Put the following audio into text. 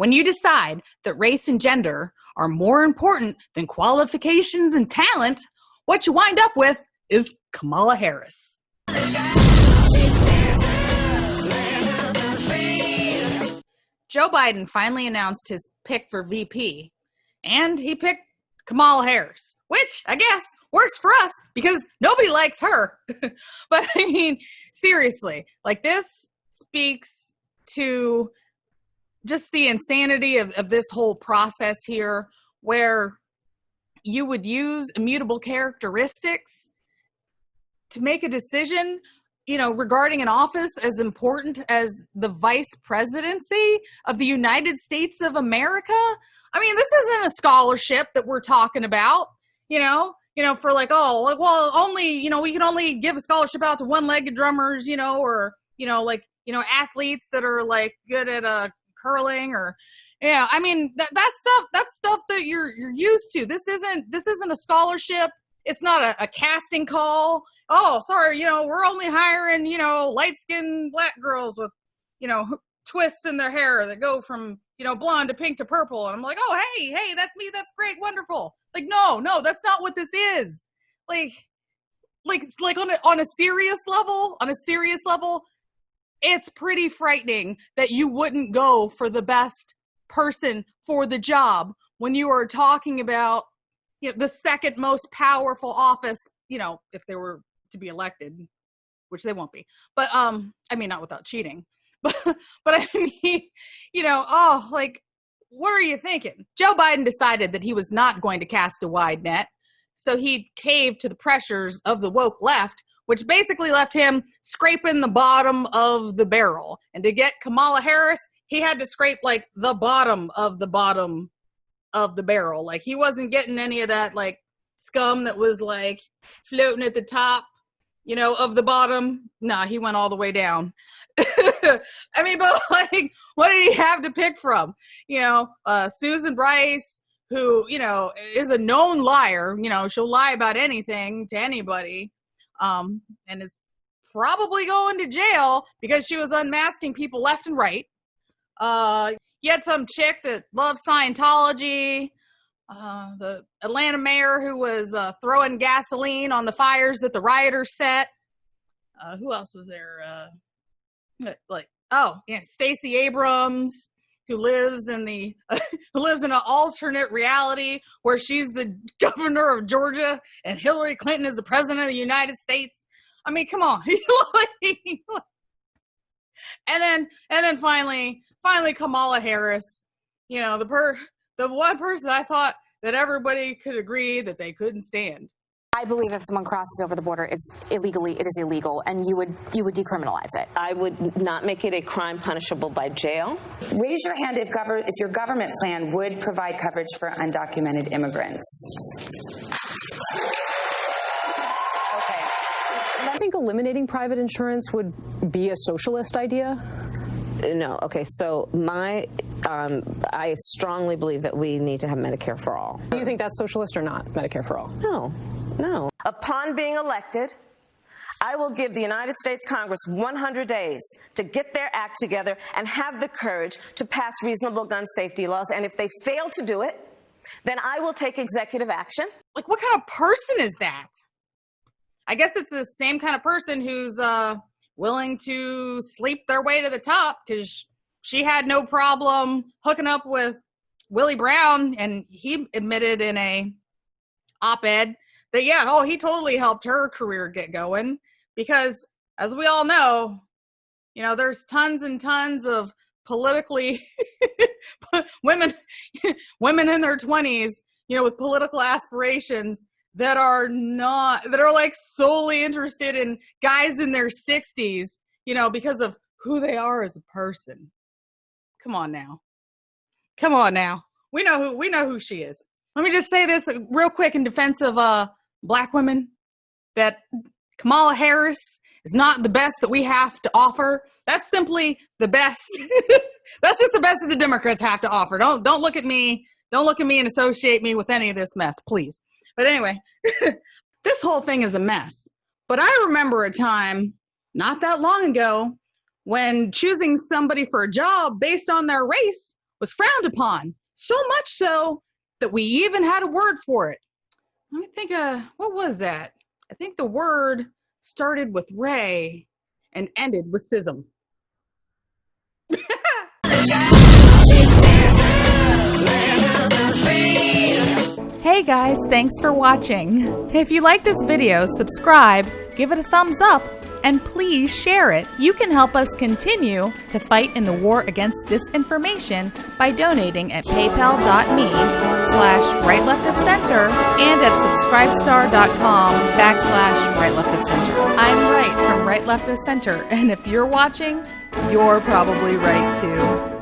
when you decide that race and gender are more important than qualifications and talent, what you wind up with is Kamala Harris. Joe Biden finally announced his pick for VP, and he picked Kamala Harris, which I guess works for us because nobody likes her. But I mean, seriously, like, this speaks to just the insanity of this whole process here, where you would use immutable characteristics to make a decision, you know, regarding an office as important as the vice presidency of the United States of America. I mean, this isn't a scholarship that we're talking about, you know, for like, oh, like, well, only, you know, we can only give a scholarship out to one-legged drummers, you know, or, you know, like, you know, athletes that are like good at curling, or, yeah, I mean, that's stuff that you're used to. This isn't a scholarship. It's not a casting call. Oh, sorry, you know, we're only hiring, you know, light-skinned black girls with, you know, twists in their hair that go from, you know, blonde to pink to purple. And I'm like, oh, hey, that's me. That's great. Wonderful. Like, no, that's not what this is. Like on a serious level, it's pretty frightening that you wouldn't go for the best person for the job when you are talking about, you know, the second most powerful office, you know, if they were to be elected, which they won't be. But I mean, not without cheating. But I mean, you know, oh, like, what are you thinking? Joe Biden decided that he was not going to cast a wide net, so he caved to the pressures of the woke left, which basically left him scraping the bottom of the barrel. And to get Kamala Harris, he had to scrape like the bottom of the barrel. Like, he wasn't getting any of that like scum that was like floating at the top, you know, of the bottom. Nah, he went all the way down. I mean, but like, what did he have to pick from? You know, Susan Rice, who, you know, is a known liar. You know, she'll lie about anything to anybody, and is probably going to jail because she was unmasking people left and right. You had some chick that loved Scientology, the Atlanta mayor who was throwing gasoline on the fires that the rioters set. Who else was there? Stacey Abrams, who lives in an alternate reality where she's the governor of Georgia and Hillary Clinton is the president of the United States. I mean, come on. And then finally Kamala Harris, you know, the one person I thought that everybody could agree that they couldn't stand. I believe if someone crosses over the border, it is illegal, and you would decriminalize it. I would not make it a crime punishable by jail. Raise your hand if your government plan would provide coverage for undocumented immigrants. Okay. I think eliminating private insurance would be a socialist idea. No. Okay. So I strongly believe that we need to have Medicare for all. Do you think that's socialist or not, Medicare for all? No. Upon being elected, I will give the United States Congress 100 days to get their act together and have the courage to pass reasonable gun safety laws. And if they fail to do it, then I will take executive action. Like, what kind of person is that? I guess it's the same kind of person who's willing to sleep their way to the top because she had no problem hooking up with Willie Brown, and he admitted in a op-ed that, yeah, he totally helped her career get going because, as we all know, you know, there's tons and tons of politically women in their 20s, you know, with political aspirations that are like solely interested in guys in their 60s, you know, because of who they are as a person. Come on now. We know who she is. Let me just say this real quick in defense of black women, that Kamala Harris is not the best that we have to offer. That's simply the best. That's just the best that the Democrats have to offer. Don't look at me. Don't look at me and associate me with any of this mess, please. But anyway, this whole thing is a mess. But I remember a time not that long ago when choosing somebody for a job based on their race was frowned upon. So much so that we even had a word for it. Let me think, what was that? I think the word started with Ray and ended with schism. Hey guys, thanks for watching. If you like this video, subscribe, give it a thumbs up, and please share it. You can help us continue to fight in the war against disinformation by donating at paypal.me/rightleftofcenter and at subscribestar.com/rightleftofcenter. I'm Right from Right Left of Center, and if you're watching, you're probably right too.